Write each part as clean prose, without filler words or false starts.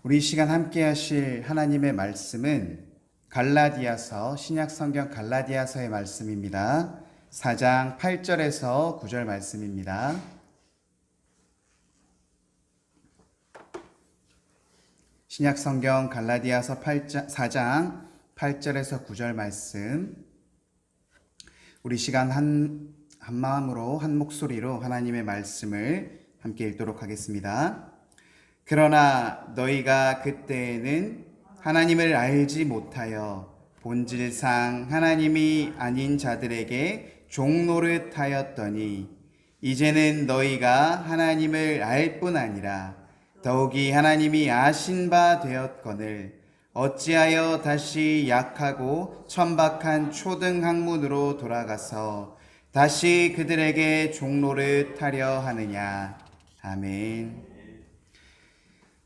우리 이 시간 함께 하실 하나님의 말씀은 갈라디아서, 신약 성경 갈라디아서의 말씀입니다. 4장 8절에서 9절 말씀입니다. 신약 성경 갈라디아서 4장 8절에서 9절 말씀, 우리 시간 한 마음으로 한 목소리로 하나님의 말씀을 함께 읽도록 하겠습니다. 그러나 너희가 그때에는 하나님을 알지 못하여 본질상 하나님이 아닌 자들에게 종노릇 하였더니 이제는 너희가 하나님을 알 뿐 아니라 더욱이 하나님이 아신 바 되었거늘 어찌하여 다시 약하고 천박한 초등 학문으로 돌아가서 다시 그들에게 종노릇 하려 하느냐. 아멘.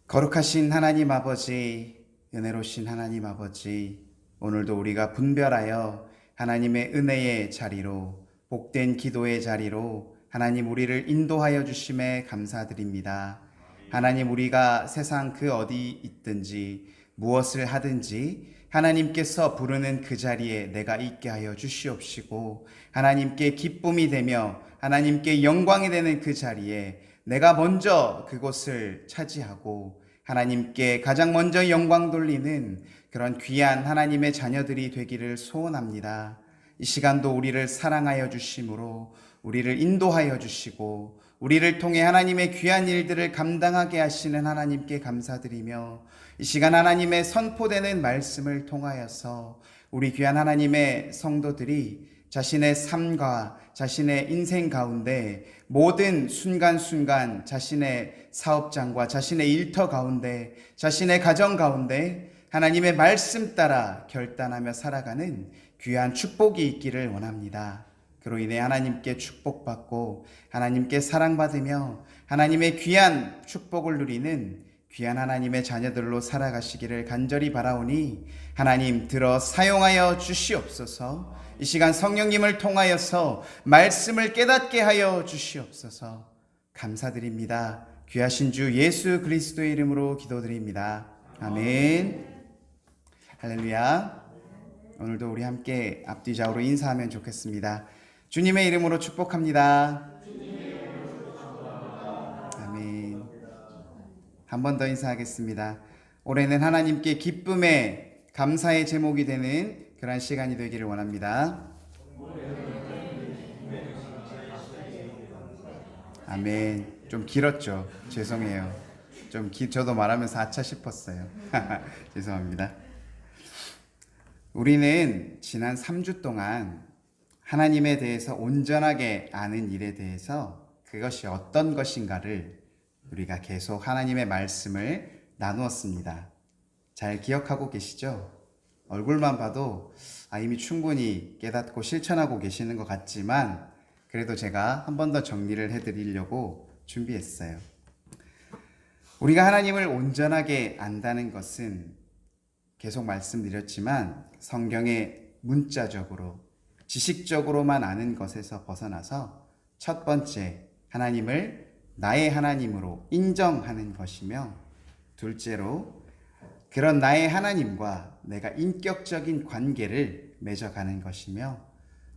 거룩하신 하나님 아버지, 은혜로우신 하나님 아버지, 오늘도 우리가 분별하여 하나님의 은혜의 자리로, 복된 기도의 자리로 하나님 우리를 인도하여 주심에 감사드립니다. 하나님, 우리가 세상 그 어디 있든지 무엇을 하든지 하나님께서 부르는 그 자리에 내가 있게 하여 주시옵시고, 하나님께 기쁨이 되며 하나님께 영광이 되는 그 자리에 내가 먼저 그곳을 차지하고 하나님께 가장 먼저 영광 돌리는 그런 귀한 하나님의 자녀들이 되기를 소원합니다. 이 시간도 우리를 사랑하여 주심으로 우리를 인도하여 주시고 우리를 통해 하나님의 귀한 일들을 감당하게 하시는 하나님께 감사드리며, 이 시간 하나님의 선포되는 말씀을 통하여서 우리 귀한 하나님의 성도들이 자신의 삶과 자신의 인생 가운데 모든 순간순간 자신의 사업장과 자신의 일터 가운데 자신의 가정 가운데 하나님의 말씀 따라 결단하며 살아가는 귀한 축복이 있기를 원합니다. 그로 인해 하나님께 축복받고 하나님께 사랑받으며 하나님의 귀한 축복을 누리는 귀한 하나님의 자녀들로 살아가시기를 간절히 바라오니 하나님 들어 사용하여 주시옵소서. 이 시간 성령님을 통하여서 말씀을 깨닫게 하여 주시옵소서. 감사드립니다. 귀하신 주 예수 그리스도의 이름으로 기도드립니다. 아멘. 할렐루야. 오늘도 우리 함께 앞뒤 좌우로 인사하면 좋겠습니다. 주님의 이름으로 축복합니다. 아멘. 한 번 더 인사하겠습니다. 올해는 하나님께 기쁨의 감사의 제목이 되는 그런 시간이 되기를 원합니다. 아멘. 좀 길었죠? 죄송해요. 저도 말하면서 아차 싶었어요. 죄송합니다. 우리는 지난 3주 동안 하나님에 대해서 온전하게 아는 일에 대해서 그것이 어떤 것인가를 우리가 계속 하나님의 말씀을 나누었습니다. 잘 기억하고 계시죠? 얼굴만 봐도 이미 충분히 깨닫고 실천하고 계시는 것 같지만 그래도 제가 한 번 더 정리를 해드리려고 준비했어요. 우리가 하나님을 온전하게 안다는 것은 계속 말씀드렸지만 성경의 문자적으로 지식적으로만 아는 것에서 벗어나서 첫 번째, 하나님을 나의 하나님으로 인정하는 것이며, 둘째로 그런 나의 하나님과 내가 인격적인 관계를 맺어가는 것이며,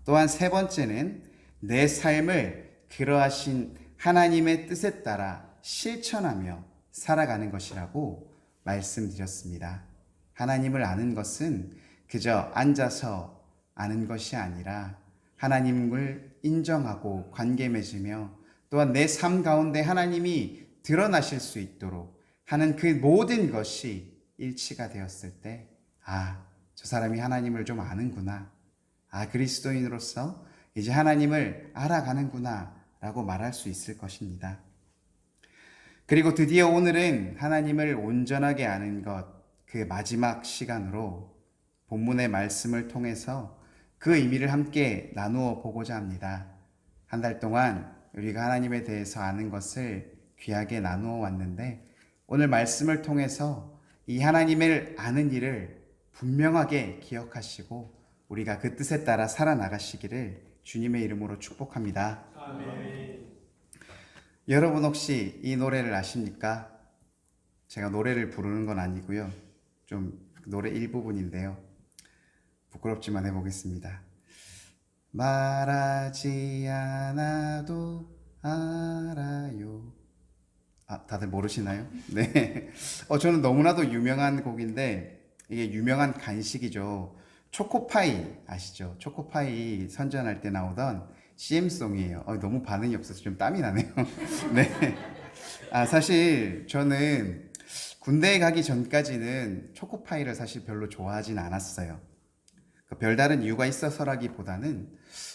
또한 세 번째는 내 삶을 그러하신 하나님의 뜻에 따라 실천하며 살아가는 것이라고 말씀드렸습니다. 하나님을 아는 것은 그저 앉아서 아는 것이 아니라 하나님을 인정하고 관계 맺으며 또한 내 삶 가운데 하나님이 드러나실 수 있도록 하는 그 모든 것이 일치가 되었을 때, 저 사람이 하나님을 좀 아는구나. 그리스도인으로서 이제 하나님을 알아가는구나 라고 말할 수 있을 것입니다. 그리고 드디어 오늘은 하나님을 온전하게 아는 것, 그 마지막 시간으로 본문의 말씀을 통해서 그 의미를 함께 나누어 보고자 합니다. 한 달 동안 우리가 하나님에 대해서 아는 것을 귀하게 나누어 왔는데, 오늘 말씀을 통해서 이 하나님을 아는 일을 분명하게 기억하시고 우리가 그 뜻에 따라 살아나가시기를 주님의 이름으로 축복합니다. 아멘. 여러분 혹시 이 노래를 아십니까? 제가 노래를 부르는 건 아니고요. 좀 노래 일부분인데요. 부끄럽지만 해보겠습니다. 말하지 않아도 알아요. 다들 모르시나요? 네. 저는 너무나도 유명한 곡인데 이게 유명한 간식이죠. 초코파이 아시죠? 초코파이 선전할 때 나오던 CM송이에요. 너무 반응이 없어서 좀 땀이 나네요. 네. 사실 저는 군대에 가기 전까지는 초코파이를 사실 별로 좋아하진 않았어요. 별다른 이유가 있어서라기보다는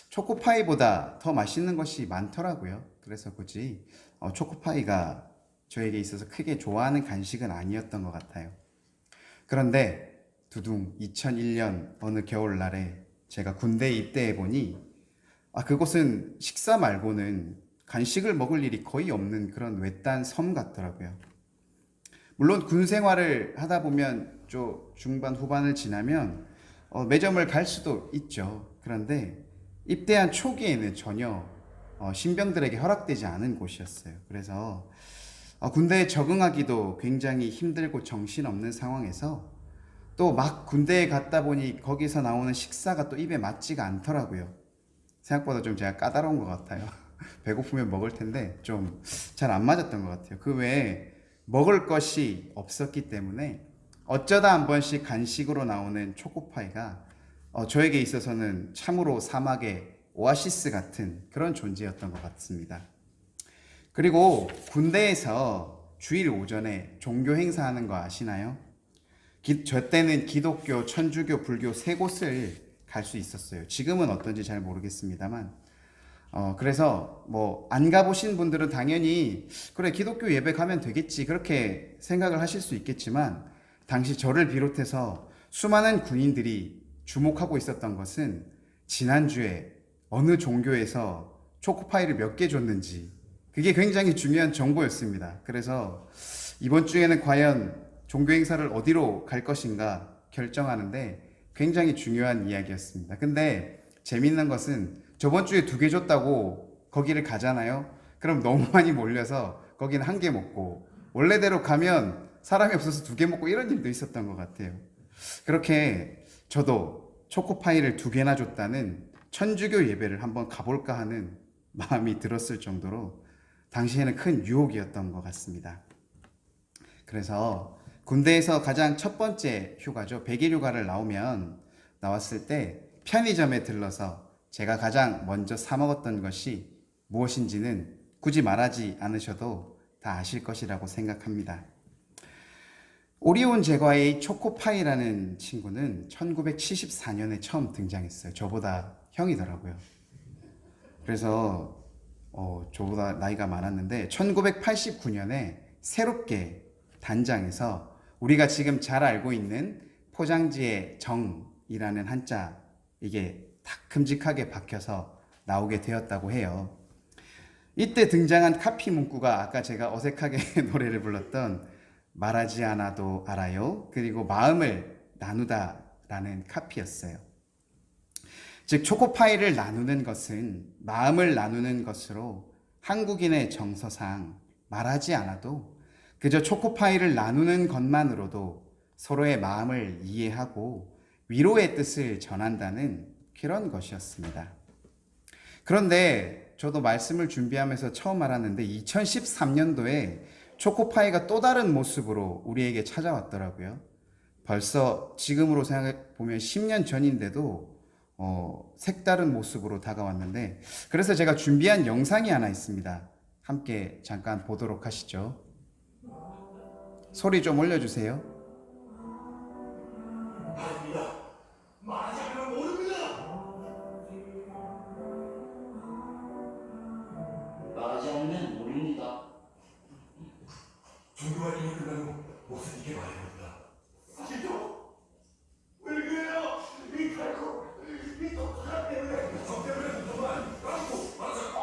초코파이보다 더 맛있는 것이 많더라고요. 그래서 굳이 초코파이가 저에게 있어서 크게 좋아하는 간식은 아니었던 것 같아요. 그런데 두둥 2001년 어느 겨울날에 제가 군대에 입대해 보니 그곳은 식사 말고는 간식을 먹을 일이 거의 없는 그런 외딴 섬 같더라고요. 물론 군 생활을 하다 보면 중반 후반을 지나면 매점을 갈 수도 있죠. 그런데 입대한 초기에는 전혀 신병들에게 허락되지 않은 곳이었어요. 그래서 군대에 적응하기도 굉장히 힘들고 정신없는 상황에서 또 막 군대에 갔다 보니 거기서 나오는 식사가 또 입에 맞지가 않더라고요. 생각보다 좀 제가 까다로운 것 같아요. 배고프면 먹을 텐데 좀 잘 안 맞았던 것 같아요. 그 외에 먹을 것이 없었기 때문에 어쩌다 한 번씩 간식으로 나오는 초코파이가 저에게 있어서는 참으로 사막의 오아시스 같은 그런 존재였던 것 같습니다. 그리고 군대에서 주일 오전에 종교 행사하는 거 아시나요? 저 때는 기독교, 천주교, 불교 세 곳을 갈 수 있었어요. 지금은 어떤지 잘 모르겠습니다만 그래서 뭐 안 가보신 분들은 당연히 그래 기독교 예배 가면 되겠지 그렇게 생각을 하실 수 있겠지만 당시 저를 비롯해서 수많은 군인들이 주목하고 있었던 것은 지난주에 어느 종교에서 초코파이를 몇 개 줬는지 그게 굉장히 중요한 정보였습니다. 그래서 이번 주에는 과연 종교 행사를 어디로 갈 것인가 결정하는데 굉장히 중요한 이야기였습니다. 근데 재밌는 것은 저번 주에 2개 줬다고 거기를 가잖아요. 그럼 너무 많이 몰려서 거기는 1개 먹고 원래대로 가면 사람이 없어서 2개 먹고 이런 일도 있었던 것 같아요. 그렇게 저도 초코파이를 2개나 줬다는 천주교 예배를 한번 가볼까 하는 마음이 들었을 정도로 당시에는 큰 유혹이었던 것 같습니다. 그래서 군대에서 가장 첫 번째 휴가죠. 100일 휴가를 나왔을 때 편의점에 들러서 제가 가장 먼저 사 먹었던 것이 무엇인지는 굳이 말하지 않으셔도 다 아실 것이라고 생각합니다. 오리온 제과의 초코파이라는 친구는 1974년에 처음 등장했어요. 저보다 형이더라고요. 그래서 저보다 나이가 많았는데 1989년에 새롭게 단장해서 우리가 지금 잘 알고 있는 포장지의 정이라는 한자 이게 딱 큼직하게 박혀서 나오게 되었다고 해요. 이때 등장한 카피 문구가 아까 제가 어색하게 노래를 불렀던 말하지 않아도 알아요 그리고 마음을 나누다 라는 카피였어요. 즉 초코파이를 나누는 것은 마음을 나누는 것으로 한국인의 정서상 말하지 않아도 그저 초코파이를 나누는 것만으로도 서로의 마음을 이해하고 위로의 뜻을 전한다는 그런 것이었습니다. 그런데 저도 말씀을 준비하면서 처음 알았는데 2013년도에 초코파이가 또 다른 모습으로 우리에게 찾아왔더라고요. 벌써 지금으로 생각해 보면 10년 전인데도 색다른 모습으로 다가왔는데 그래서 제가 준비한 영상이 하나 있습니다. 함께 잠깐 보도록 하시죠. 소리 좀 올려주세요. 아닙니다. 말하자면 모릅니다. 말하지 않으면 모릅니다. 종교가 이미 끝나고 무슨 이게 말입니다. 사실요? 왜 그래요? 이 탈코, 이 독한 때문에, 저 때문에 정말 라고 말하자.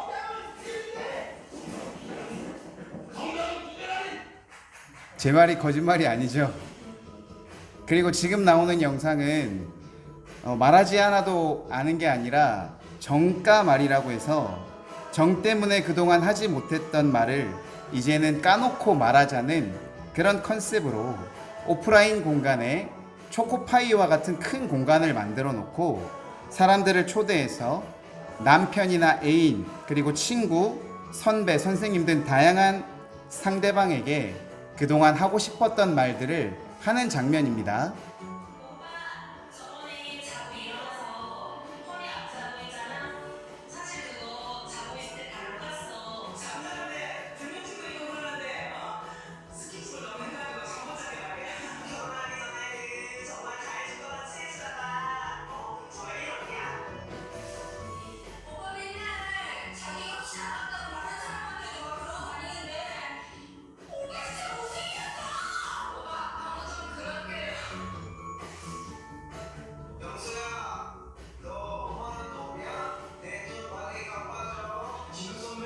제 말이 거짓말이 아니죠. 그리고 지금 나오는 영상은 말하지 않아도 아는 게 아니라 정가 말이라고 해서 정 때문에 그동안 하지 못했던 말을 이제는 까놓고 말하자는 그런 컨셉으로 오프라인 공간에 초코파이와 같은 큰 공간을 만들어 놓고 사람들을 초대해서 남편이나 애인, 그리고 친구, 선배, 선생님 등 다양한 상대방에게 그동안 하고 싶었던 말들을 하는 장면입니다. 저번에 자고 일어나서 허리 아프다고 했잖아. 사실 그거 자고 있을 때 다 녹았어. 잠자는데 불면 찍고 있고 그러는데 스킨십을 너무 해가지고 잠 못 자게 말이야. 결혼하기 전에 정말 다 해줄 거라 친해지다가 정말 이렇게야. 오빠 맨날 자기가 혹시 나갔다고 다른 사람한테도 막 그러고 다니는데 오빠 진짜 못생겼어. 오빠 아무튼 그럴게. 영수야, 너 엄마는 놈이야? 내 돈 받으니 갚아줘. 진우 선배,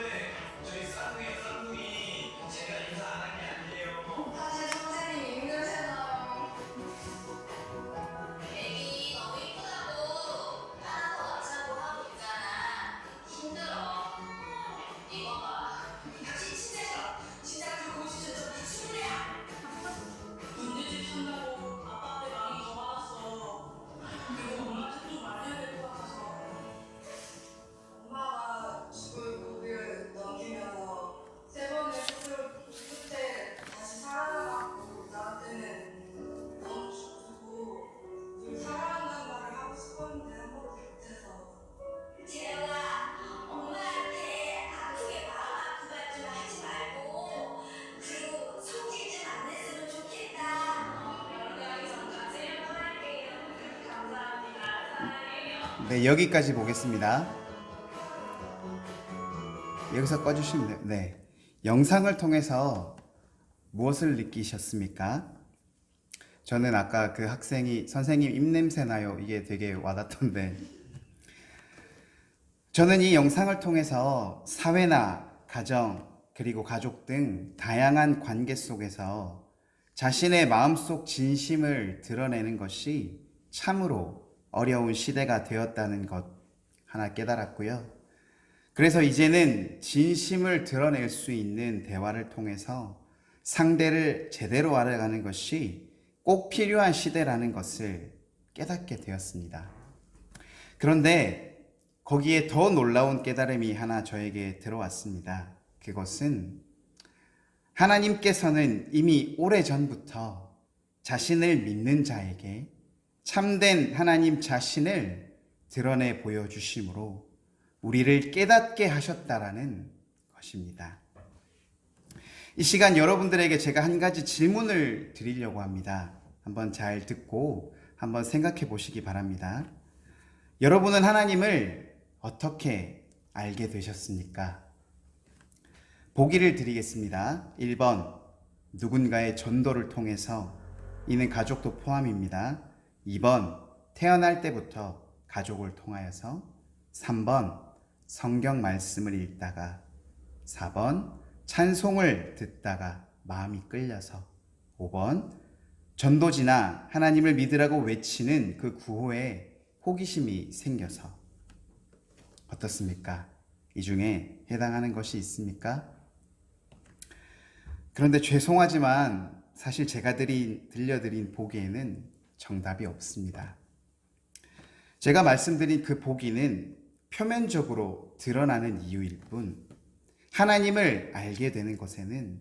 저희 쌍둥이야 쌍둥이. 제가 인사 안 한 게 아니에요. 사실 선생님 힘들잖아요. 애기 너무 이쁘다고 하나 더 낳자고 하고 있잖아. 힘들어. 이거 봐. 당신 진짜 싫어. 진짜 그 고시 진짜 미친놈이야. 문제집 산다고 아빠한테 많이 더 받았어. 그리고 엄마한테 좀 말해야 될 것 같아서. 엄마가 집을 거기에 넘기면서 세 번의 수술 끝에 다시 살아나고 나한테는 너무 기쁘고 늘 사랑한다는 말을 하고 싶었는데 한 번도 못해서. 재영아, 엄마한테 아프게 마음 아프게 좀 하지 말고 그리고 성질 좀 안 냈으면 좋겠다. 연락하기 전까지 연락할게요. 감사합니다. 사랑해요. 네, 여기까지 보겠습니다. 여기서 꺼주시면 돼요. 네. 영상을 통해서 무엇을 느끼셨습니까? 저는 아까 그 학생이 선생님 입냄새 나요. 이게 되게 와닿던데. 저는 이 영상을 통해서 사회나 가정, 그리고 가족 등 다양한 관계 속에서 자신의 마음속 진심을 드러내는 것이 참으로 어려운 시대가 되었다는 것 하나 깨달았고요. 그래서 이제는 진심을 드러낼 수 있는 대화를 통해서 상대를 제대로 알아가는 것이 꼭 필요한 시대라는 것을 깨닫게 되었습니다. 그런데 거기에 더 놀라운 깨달음이 하나 저에게 들어왔습니다. 그것은 하나님께서는 이미 오래전부터 자신을 믿는 자에게 참된 하나님 자신을 드러내 보여주심으로 우리를 깨닫게 하셨다라는 것입니다. 이 시간 여러분들에게 제가 한 가지 질문을 드리려고 합니다. 한번 잘 듣고 한번 생각해 보시기 바랍니다. 여러분은 하나님을 어떻게 알게 되셨습니까? 보기를 드리겠습니다. 1번, 누군가의 전도를 통해서, 이는 가족도 포함입니다. 2번, 태어날 때부터 가족을 통하여서. 3번, 성경 말씀을 읽다가. 4번, 찬송을 듣다가 마음이 끌려서. 5번, 전도지나 하나님을 믿으라고 외치는 그 구호에 호기심이 생겨서. 어떻습니까? 이 중에 해당하는 것이 있습니까? 그런데 죄송하지만 사실 제가 들려드린 보기에는 정답이 없습니다. 제가 말씀드린 그 보기는 표면적으로 드러나는 이유일 뿐 하나님을 알게 되는 것에는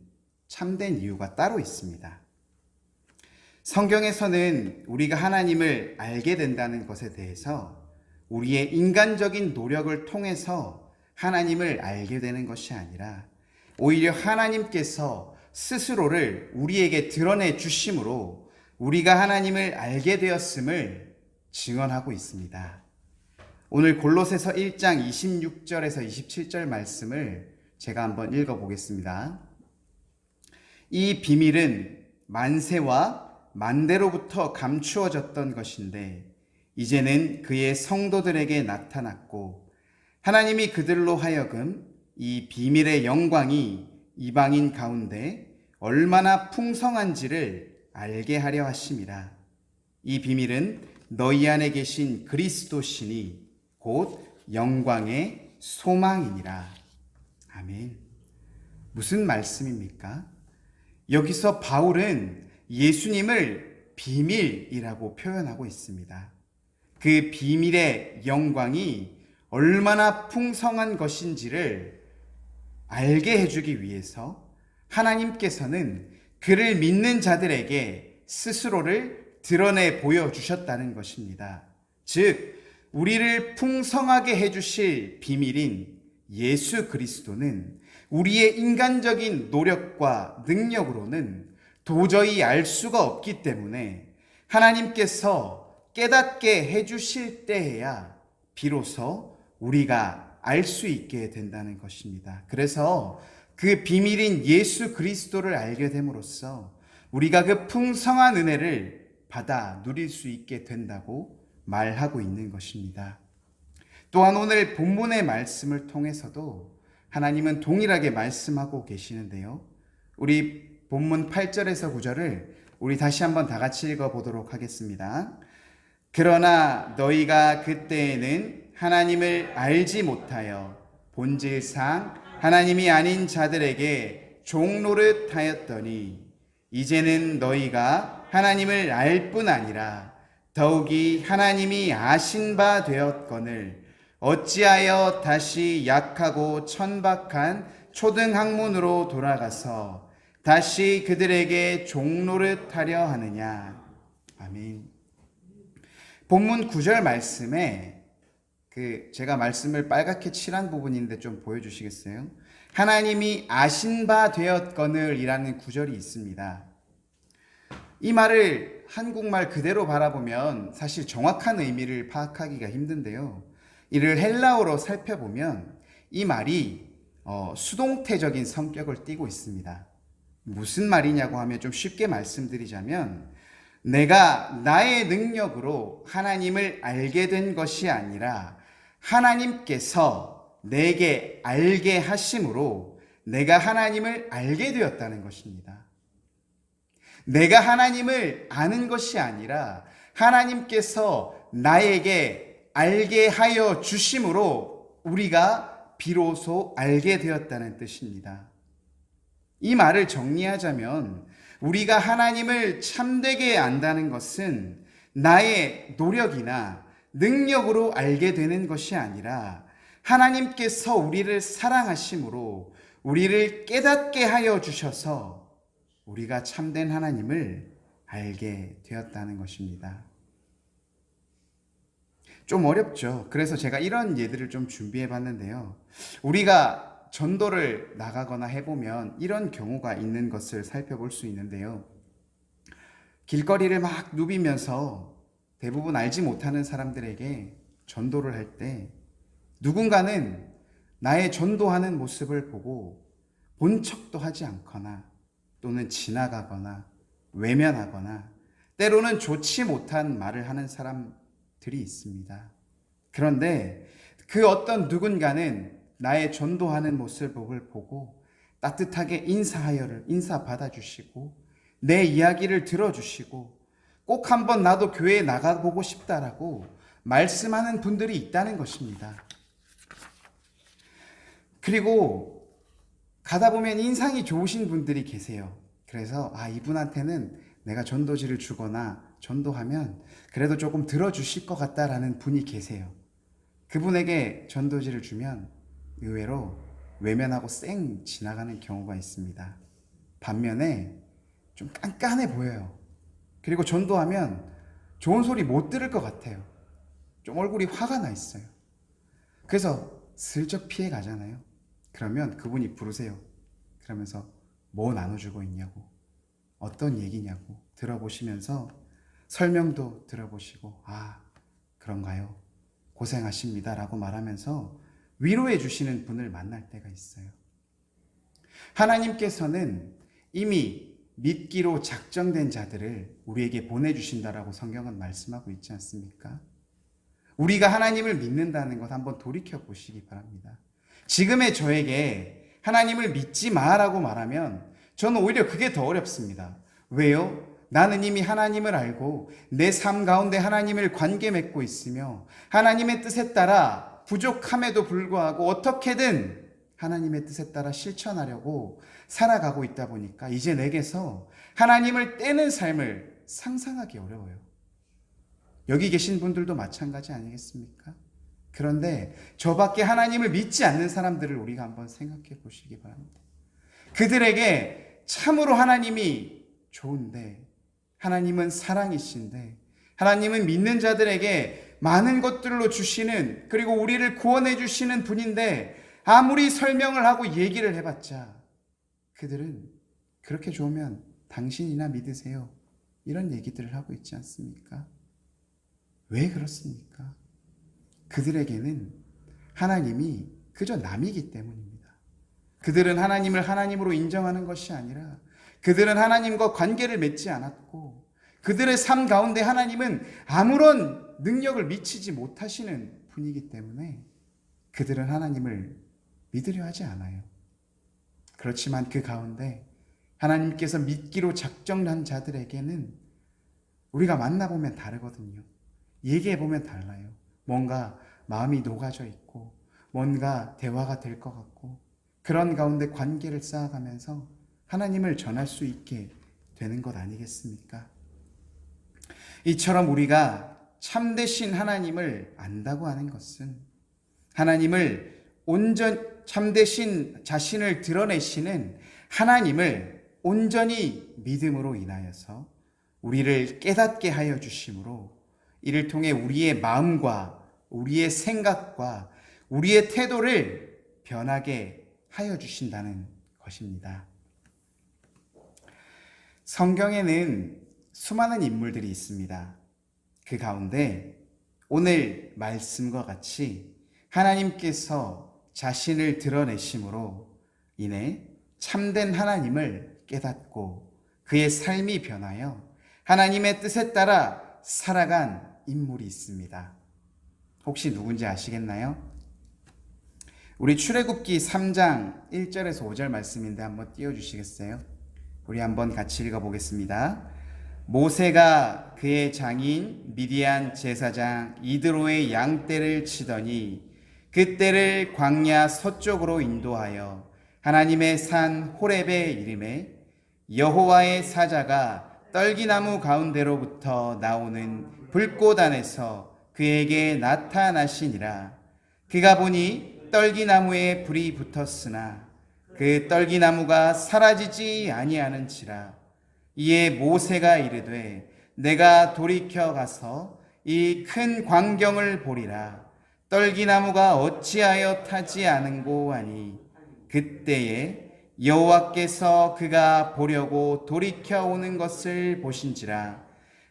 참된 이유가 따로 있습니다. 성경에서는 우리가 하나님을 알게 된다는 것에 대해서 우리의 인간적인 노력을 통해서 하나님을 알게 되는 것이 아니라 오히려 하나님께서 스스로를 우리에게 드러내 주심으로 우리가 하나님을 알게 되었음을 증언하고 있습니다. 오늘 골로새서 1장 26절에서 27절 말씀을 제가 한번 읽어보겠습니다. 이 비밀은 만세와 만대로부터 감추어졌던 것인데 이제는 그의 성도들에게 나타났고 하나님이 그들로 하여금 이 비밀의 영광이 이방인 가운데 얼마나 풍성한지를 알게 하려 하심이라. 이 비밀은 너희 안에 계신 그리스도시니 곧 영광의 소망이니라. 아멘. 무슨 말씀입니까? 여기서 바울은 예수님을 비밀이라고 표현하고 있습니다. 그 비밀의 영광이 얼마나 풍성한 것인지를 알게 해주기 위해서 하나님께서는 그를 믿는 자들에게 스스로를 드러내 보여주셨다는 것입니다. 즉, 우리를 풍성하게 해주실 비밀인 예수 그리스도는 우리의 인간적인 노력과 능력으로는 도저히 알 수가 없기 때문에 하나님께서 깨닫게 해주실 때에야 비로소 우리가 알 수 있게 된다는 것입니다. 그래서 그 비밀인 예수 그리스도를 알게 됨으로써 우리가 그 풍성한 은혜를 받아 누릴 수 있게 된다고 말하고 있는 것입니다. 또한 오늘 본문의 말씀을 통해서도 하나님은 동일하게 말씀하고 계시는데요. 우리 본문 8절에서 9절을 우리 다시 한번 다 같이 읽어보도록 하겠습니다. 그러나 너희가 그때에는 하나님을 알지 못하여 본질상 하나님이 아닌 자들에게 종노릇 하였더니 이제는 너희가 하나님을 알 뿐 아니라 더욱이 하나님이 아신 바 되었거늘 어찌하여 다시 약하고 천박한 초등학문으로 돌아가서 다시 그들에게 종노릇 하려 하느냐. 아멘. 본문 9절 말씀에 제가 말씀을 빨갛게 칠한 부분인데 좀 보여주시겠어요? 하나님이 아신 바 되었거늘 이라는 구절이 있습니다. 이 말을 한국말 그대로 바라보면 사실 정확한 의미를 파악하기가 힘든데요. 이를 헬라어로 살펴보면 이 말이 수동태적인 성격을 띠고 있습니다. 무슨 말이냐고 하면 좀 쉽게 말씀드리자면 내가 나의 능력으로 하나님을 알게 된 것이 아니라 하나님께서 내게 알게 하심으로 내가 하나님을 알게 되었다는 것입니다. 내가 하나님을 아는 것이 아니라 하나님께서 나에게 알게 하여 주심으로 우리가 비로소 알게 되었다는 뜻입니다. 이 말을 정리하자면 우리가 하나님을 참되게 안다는 것은 나의 노력이나 능력으로 알게 되는 것이 아니라 하나님께서 우리를 사랑하심으로 우리를 깨닫게 하여 주셔서 우리가 참된 하나님을 알게 되었다는 것입니다. 좀 어렵죠. 그래서 제가 이런 예들을 좀 준비해 봤는데요. 우리가 전도를 나가거나 해보면 이런 경우가 있는 것을 살펴볼 수 있는데요. 길거리를 막 누비면서 대부분 알지 못하는 사람들에게 전도를 할 때 누군가는 나의 전도하는 모습을 보고 본 척도 하지 않거나 또는 지나가거나 외면하거나 때로는 좋지 못한 말을 하는 사람들이 있습니다. 그런데 그 어떤 누군가는 나의 전도하는 모습을 보고 따뜻하게 인사 받아주시고 내 이야기를 들어주시고 꼭 한번 나도 교회에 나가보고 싶다라고 말씀하는 분들이 있다는 것입니다. 그리고 가다 보면 인상이 좋으신 분들이 계세요. 그래서 이분한테는 내가 전도지를 주거나 전도하면 그래도 조금 들어주실 것 같다라는 분이 계세요. 그분에게 전도지를 주면 의외로 외면하고 쌩 지나가는 경우가 있습니다. 반면에 좀 깐깐해 보여요. 그리고 전도하면 좋은 소리 못 들을 것 같아요. 좀 얼굴이 화가 나 있어요. 그래서 슬쩍 피해 가잖아요. 그러면 그분이 부르세요. 그러면서 뭐 나눠주고 있냐고, 어떤 얘기냐고 들어보시면서 설명도 들어보시고 그런가요? 고생하십니다 라고 말하면서 위로해 주시는 분을 만날 때가 있어요. 하나님께서는 이미 믿기로 작정된 자들을 우리에게 보내주신다라고 성경은 말씀하고 있지 않습니까? 우리가 하나님을 믿는다는 것 한번 돌이켜 보시기 바랍니다. 지금의 저에게 하나님을 믿지 마라고 말하면 저는 오히려 그게 더 어렵습니다. 왜요? 나는 이미 하나님을 알고 내 삶 가운데 하나님을 관계 맺고 있으며 하나님의 뜻에 따라 부족함에도 불구하고 어떻게든 하나님의 뜻에 따라 실천하려고 살아가고 있다 보니까 이제 내게서 하나님을 떼는 삶을 상상하기 어려워요. 여기 계신 분들도 마찬가지 아니겠습니까? 그런데 저밖에 하나님을 믿지 않는 사람들을 우리가 한번 생각해 보시기 바랍니다. 그들에게 참으로 하나님이 좋은데, 하나님은 사랑이신데, 하나님은 믿는 자들에게 많은 것들로 주시는, 그리고 우리를 구원해 주시는 분인데 아무리 설명을 하고 얘기를 해봤자 그들은 그렇게 좋으면 당신이나 믿으세요, 이런 얘기들을 하고 있지 않습니까? 왜 그렇습니까? 그들에게는 하나님이 그저 남이기 때문입니다. 그들은 하나님을 하나님으로 인정하는 것이 아니라, 그들은 하나님과 관계를 맺지 않았고, 그들의 삶 가운데 하나님은 아무런 능력을 미치지 못하시는 분이기 때문에 그들은 하나님을 믿으려 하지 않아요. 그렇지만 그 가운데 하나님께서 믿기로 작정한 자들에게는 우리가 만나보면 다르거든요. 얘기해보면 달라요. 뭔가 마음이 녹아져 있고 뭔가 대화가 될 것 같고, 그런 가운데 관계를 쌓아가면서 하나님을 전할 수 있게 되는 것 아니겠습니까? 이처럼 우리가 참되신 하나님을 안다고 하는 것은, 하나님을 참되신 자신을 드러내시는 하나님을 온전히 믿음으로 인하여서 우리를 깨닫게 하여 주심으로, 이를 통해 우리의 마음과 우리의 생각과 우리의 태도를 변하게 하여 주신다는 것입니다. 성경에는 수많은 인물들이 있습니다. 그 가운데 오늘 말씀과 같이 하나님께서 자신을 드러내심으로 인해 참된 하나님을 깨닫고 그의 삶이 변하여 하나님의 뜻에 따라 살아간 인물이 있습니다. 혹시 누군지 아시겠나요? 우리 출애굽기 3장 1절에서 5절 말씀인데 한번 띄워주시겠어요? 우리 한번 같이 읽어보겠습니다. 모세가 그의 장인 미디안 제사장 이드로의 양떼를 치더니 그 떼를 광야 서쪽으로 인도하여 하나님의 산 호렙에 이르매 여호와의 사자가 떨기나무 가운데로부터 나오는 불꽃 안에서 그에게 나타나시니라. 그가 보니 떨기나무에 불이 붙었으나 그 떨기나무가 사라지지 아니하는지라. 이에 모세가 이르되 내가 돌이켜 가서 이 큰 광경을 보리라. 떨기나무가 어찌하여 타지 않은고 하니 그때에 여호와께서 그가 보려고 돌이켜 오는 것을 보신지라.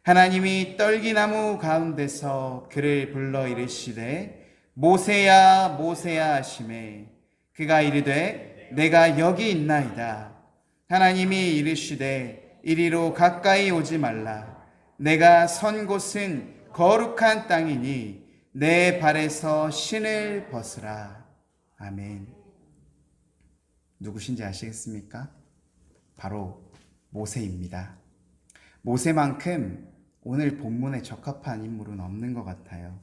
하나님이 떨기나무 가운데서 그를 불러 이르시되 모세야 모세야 하시매 그가 이르되 내가 여기 있나이다. 하나님이 이르시되 이리로 가까이 오지 말라. 내가 선 곳은 거룩한 땅이니 내 발에서 신을 벗으라. 아멘. 누구신지 아시겠습니까? 바로 모세입니다. 모세만큼 오늘 본문에 적합한 인물은 없는 것 같아요.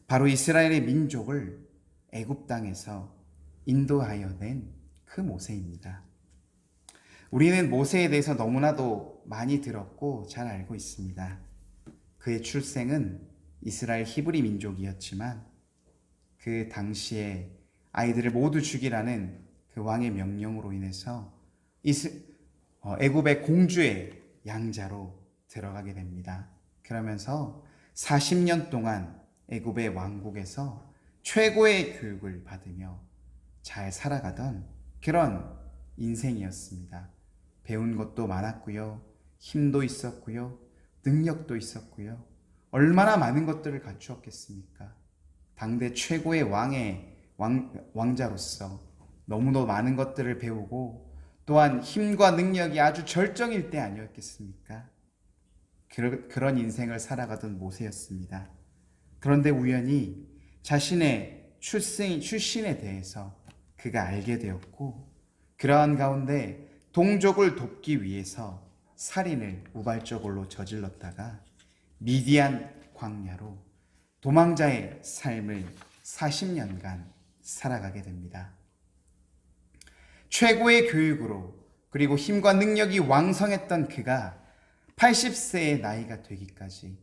바로 이스라엘의 민족을 애굽 땅에서 인도하여 낸 그 모세입니다. 우리는 모세에 대해서 너무나도 많이 들었고 잘 알고 있습니다. 그의 출생은 이스라엘 히브리 민족이었지만 그 당시에 아이들을 모두 죽이라는 그 왕의 명령으로 인해서 애굽의 공주의 양자로 들어가게 됩니다. 그러면서 40년 동안 애굽의 왕국에서 최고의 교육을 받으며 잘 살아가던 그런 인생이었습니다. 배운 것도 많았고요. 힘도 있었고요. 능력도 있었고요. 얼마나 많은 것들을 갖추었겠습니까? 당대 최고의 왕자로서 너무도 많은 것들을 배우고 또한 힘과 능력이 아주 절정일 때 아니었겠습니까? 그런 인생을 살아가던 모세였습니다. 그런데 우연히 자신의 출신에 대해서 그가 알게 되었고, 그러한 가운데 동족을 돕기 위해서 살인을 우발적으로 저질렀다가 미디안 광야로 도망자의 삶을 40년간 살아가게 됩니다. 최고의 교육으로 그리고 힘과 능력이 왕성했던 그가 80세의 나이가 되기까지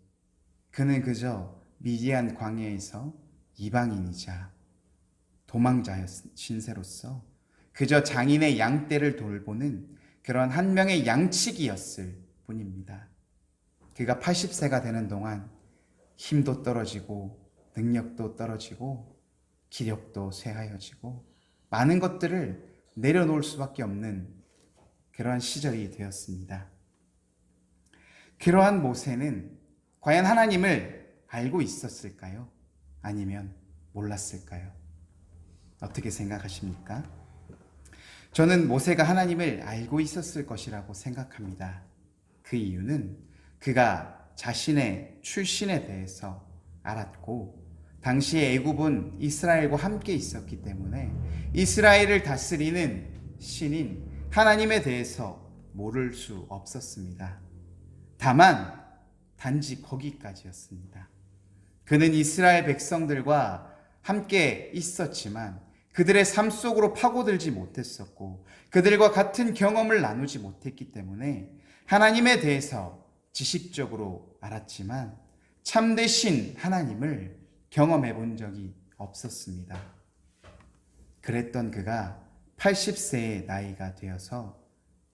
그는 그저 미디안 광야에서 이방인이자 도망자였 신세로서 그저 장인의 양떼를 돌보는 그런 한 명의 양치기였을 뿐입니다. 그가 80세가 되는 동안 힘도 떨어지고 능력도 떨어지고 기력도 쇠하여지고 많은 것들을 내려놓을 수밖에 없는 그러한 시절이 되었습니다. 그러한 모세는 과연 하나님을 알고 있었을까요? 아니면 몰랐을까요? 어떻게 생각하십니까? 저는 모세가 하나님을 알고 있었을 것이라고 생각합니다. 그 이유는 그가 자신의 출신에 대해서 알았고 당시에 애굽은 이스라엘과 함께 있었기 때문에 이스라엘을 다스리는 신인 하나님에 대해서 모를 수 없었습니다. 다만 단지 거기까지였습니다. 그는 이스라엘 백성들과 함께 있었지만 그들의 삶 속으로 파고들지 못했었고 그들과 같은 경험을 나누지 못했기 때문에 하나님에 대해서 지식적으로 알았지만 참되신 하나님을 경험해 본 적이 없었습니다. 그랬던 그가 80세의 나이가 되어서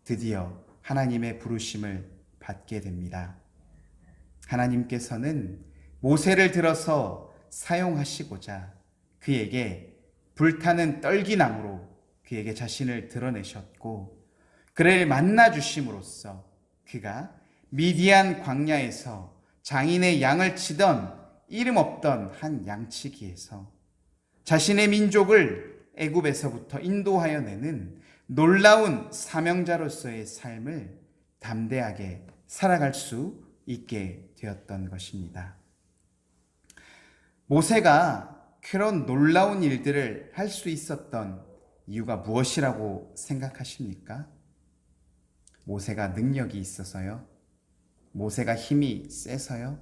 드디어 하나님의 부르심을 받게 됩니다. 하나님께서는 모세를 들어서 사용하시고자 그에게 불타는 떨기나무로 그에게 자신을 드러내셨고 그를 만나 주심으로써 그가 미디안 광야에서 장인의 양을 치던 이름 없던 한 양치기에서 자신의 민족을 애굽에서부터 인도하여 내는 놀라운 사명자로서의 삶을 담대하게 살아갈 수 있게 되었던 것입니다. 모세가 그런 놀라운 일들을 할 수 있었던 이유가 무엇이라고 생각하십니까? 모세가 능력이 있어서요? 모세가 힘이 세서요?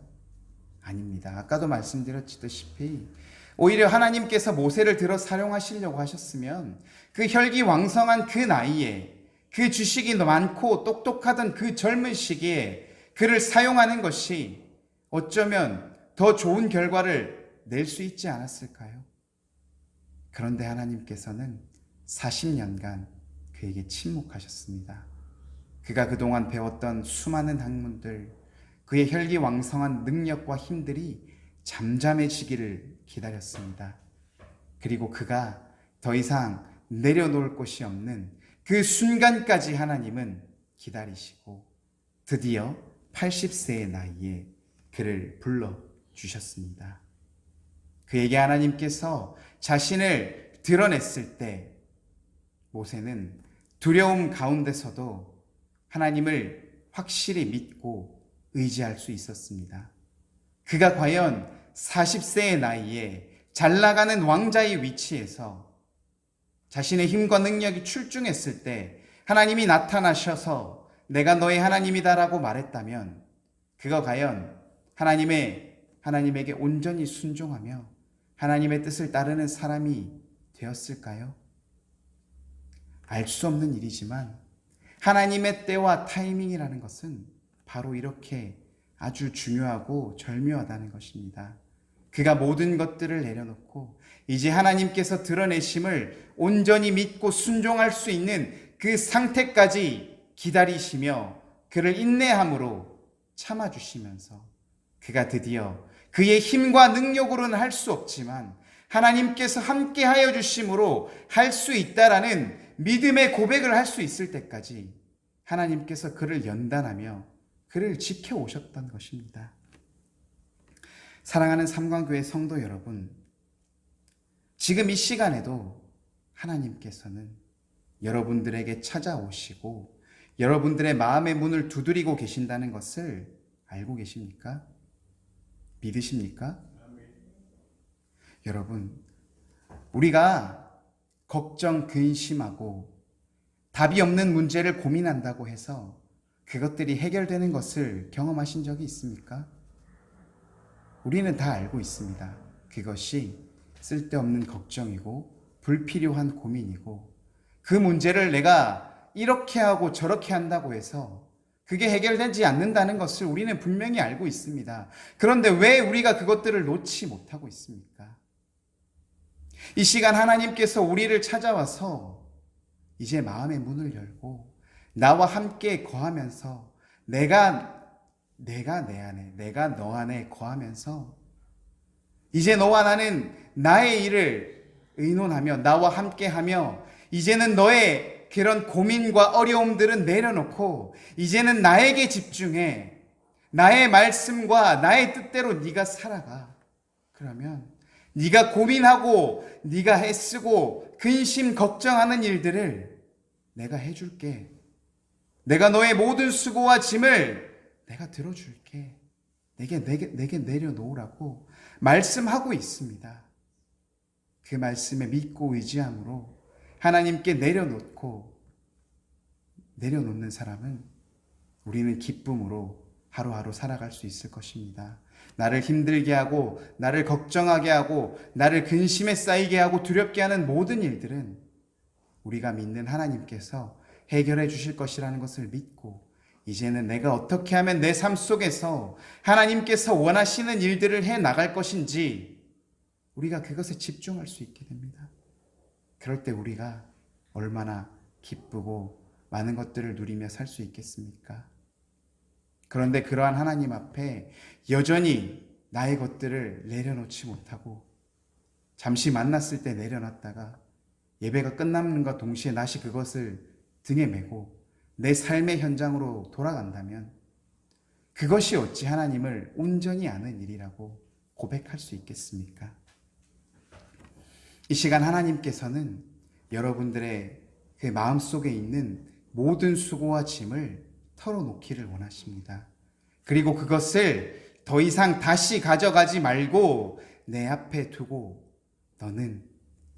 아닙니다. 아까도 말씀드렸다시피 오히려 하나님께서 모세를 들어 사용하시려고 하셨으면 그 혈기왕성한 그 나이에 그 지식이 많고 똑똑하던 그 젊은 시기에 그를 사용하는 것이 어쩌면 더 좋은 결과를 낼 수 있지 않았을까요? 그런데 하나님께서는 40년간 그에게 침묵하셨습니다. 그가 그동안 배웠던 수많은 학문들, 그의 혈기왕성한 능력과 힘들이 잠잠해지기를 기다렸습니다. 그리고 그가 더 이상 내려놓을 곳이 없는 그 순간까지 하나님은 기다리시고 드디어 80세의 나이에 그를 불러주셨습니다. 그에게 하나님께서 자신을 드러냈을 때 모세는 두려움 가운데서도 하나님을 확실히 믿고 의지할 수 있었습니다. 그가 과연 40세의 나이에 잘 나가는 왕자의 위치에서 자신의 힘과 능력이 출중했을 때 하나님이 나타나셔서 내가 너의 하나님이다라고 말했다면 그가 과연 하나님에게 온전히 순종하며 하나님의 뜻을 따르는 사람이 되었을까요? 알 수 없는 일이지만 하나님의 때와 타이밍이라는 것은 바로 이렇게 아주 중요하고 절묘하다는 것입니다. 그가 모든 것들을 내려놓고 이제 하나님께서 드러내심을 온전히 믿고 순종할 수 있는 그 상태까지 기다리시며 그를 인내함으로 참아주시면서 그가 드디어 그의 힘과 능력으로는 할 수 없지만 하나님께서 함께 하여 주심으로 할 수 있다라는 믿음의 고백을 할 수 있을 때까지 하나님께서 그를 연단하며 그를 지켜오셨던 것입니다. 사랑하는 삼광교회 성도 여러분, 지금 이 시간에도 하나님께서는 여러분들에게 찾아오시고 여러분들의 마음의 문을 두드리고 계신다는 것을 알고 계십니까? 믿으십니까? 여러분, 우리가 걱정, 근심하고 답이 없는 문제를 고민한다고 해서 그것들이 해결되는 것을 경험하신 적이 있습니까? 우리는 다 알고 있습니다. 그것이 쓸데없는 걱정이고 불필요한 고민이고 그 문제를 내가 이렇게 하고 저렇게 한다고 해서 그게 해결되지 않는다는 것을 우리는 분명히 알고 있습니다. 그런데 왜 우리가 그것들을 놓지 못하고 있습니까? 이 시간 하나님께서 우리를 찾아와서 이제 마음의 문을 열고 나와 함께 거하면서 내가 내 안에, 내가 너 안에 거하면서 이제 너와 나는 나의 일을 의논하며 나와 함께하며 이제는 너의 그런 고민과 어려움들은 내려놓고 이제는 나에게 집중해. 나의 말씀과 나의 뜻대로 네가 살아가. 그러면 네가 고민하고 네가 애쓰고 근심 걱정하는 일들을 내가 해줄게. 내가 너의 모든 수고와 짐을 내가 들어줄게. 내게 내려놓으라고 말씀하고 있습니다. 그 말씀에 믿고 의지함으로 하나님께 내려놓는 사람은 우리는 기쁨으로 하루하루 살아갈 수 있을 것입니다. 나를 힘들게 하고 나를 걱정하게 하고 나를 근심에 쌓이게 하고 두렵게 하는 모든 일들은 우리가 믿는 하나님께서 해결해 주실 것이라는 것을 믿고 이제는 내가 어떻게 하면 내 삶 속에서 하나님께서 원하시는 일들을 해 나갈 것인지 우리가 그것에 집중할 수 있게 됩니다. 그럴 때 우리가 얼마나 기쁘고 많은 것들을 누리며 살 수 있겠습니까? 그런데 그러한 하나님 앞에 여전히 나의 것들을 내려놓지 못하고 잠시 만났을 때 내려놨다가 예배가 끝남과 동시에 다시 그것을 등에 메고 내 삶의 현장으로 돌아간다면 그것이 어찌 하나님을 온전히 아는 일이라고 고백할 수 있겠습니까? 이 시간 하나님께서는 여러분들의 그 마음속에 있는 모든 수고와 짐을 털어놓기를 원하십니다. 그리고 그것을 더 이상 다시 가져가지 말고 내 앞에 두고 너는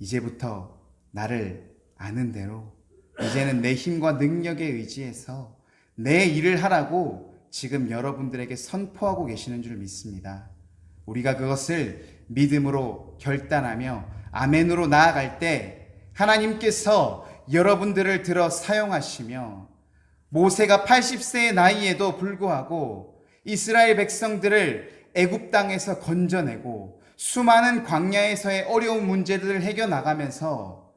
이제부터 나를 아는 대로 이제는 내 힘과 능력에 의지해서 내 일을 하라고 지금 여러분들에게 선포하고 계시는 줄 믿습니다. 우리가 그것을 믿음으로 결단하며 아멘으로 나아갈 때 하나님께서 여러분들을 들어 사용하시며 모세가 80세의 나이에도 불구하고 이스라엘 백성들을 애굽 땅에서 건져내고 수많은 광야에서의 어려운 문제들을 해결나가면서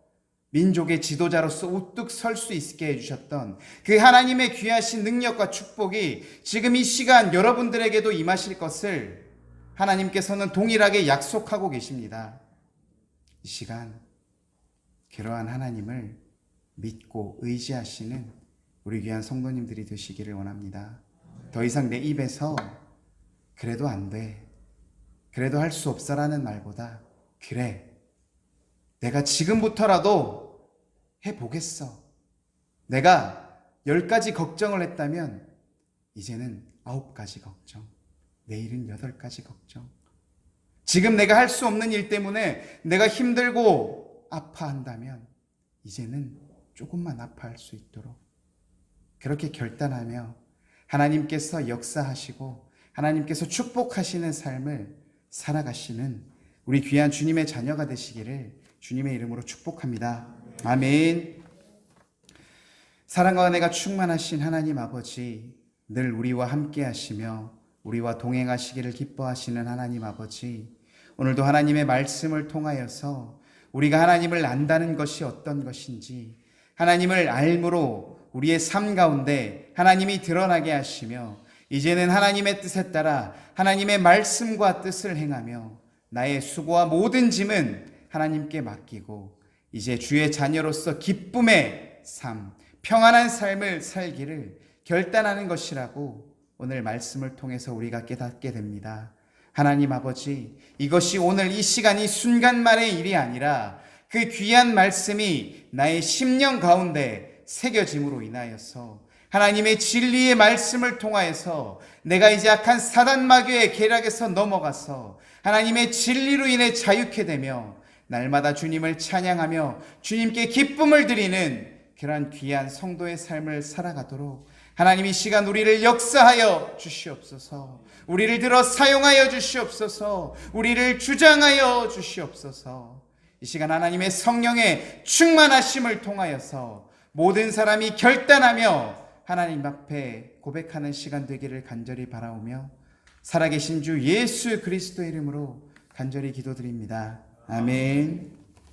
민족의 지도자로서 우뚝 설 수 있게 해주셨던 그 하나님의 귀하신 능력과 축복이 지금 이 시간 여러분들에게도 임하실 것을 하나님께서는 동일하게 약속하고 계십니다. 이 시간 그러한 하나님을 믿고 의지하시는 우리 귀한 성도님들이 되시기를 원합니다. 더 이상 내 입에서 그래도 안 돼, 그래도 할 수 없어라는 말보다 그래, 내가 지금부터라도 해보겠어. 내가 10가지 걱정을 했다면 이제는 9가지 걱정, 내일은 8가지 걱정. 지금 내가 할 수 없는 일 때문에 내가 힘들고 아파한다면 이제는 조금만 아파할 수 있도록 그렇게 결단하며 하나님께서 역사하시고 하나님께서 축복하시는 삶을 살아가시는 우리 귀한 주님의 자녀가 되시기를 주님의 이름으로 축복합니다. 아멘. 사랑과 은혜가 충만하신 하나님 아버지, 늘 우리와 함께 하시며 우리와 동행하시기를 기뻐하시는 하나님 아버지, 오늘도 하나님의 말씀을 통하여서 우리가 하나님을 안다는 것이 어떤 것인지 하나님을 알므로 우리의 삶 가운데 하나님이 드러나게 하시며 이제는 하나님의 뜻에 따라 하나님의 말씀과 뜻을 행하며 나의 수고와 모든 짐은 하나님께 맡기고 이제 주의 자녀로서 기쁨의 삶, 평안한 삶을 살기를 결단하는 것이라고 오늘 말씀을 통해서 우리가 깨닫게 됩니다. 하나님 아버지, 이것이 오늘 이 시간 이 순간만의 일이 아니라 그 귀한 말씀이 나의 심령 가운데 새겨짐으로 인하여서 하나님의 진리의 말씀을 통하여서 내가 이제 악한 사단 마귀의 계략에서 넘어가서 하나님의 진리로 인해 자유케 되며 날마다 주님을 찬양하며 주님께 기쁨을 드리는 그러한 귀한 성도의 삶을 살아가도록 하나님 이 시간 우리를 역사하여 주시옵소서. 우리를 들어 사용하여 주시옵소서. 우리를 주장하여 주시옵소서. 이 시간 하나님의 성령의 충만하심을 통하여서 모든 사람이 결단하며 하나님 앞에 고백하는 시간 되기를 간절히 바라오며 살아계신 주 예수 그리스도 이름으로 간절히 기도드립니다. 아멘.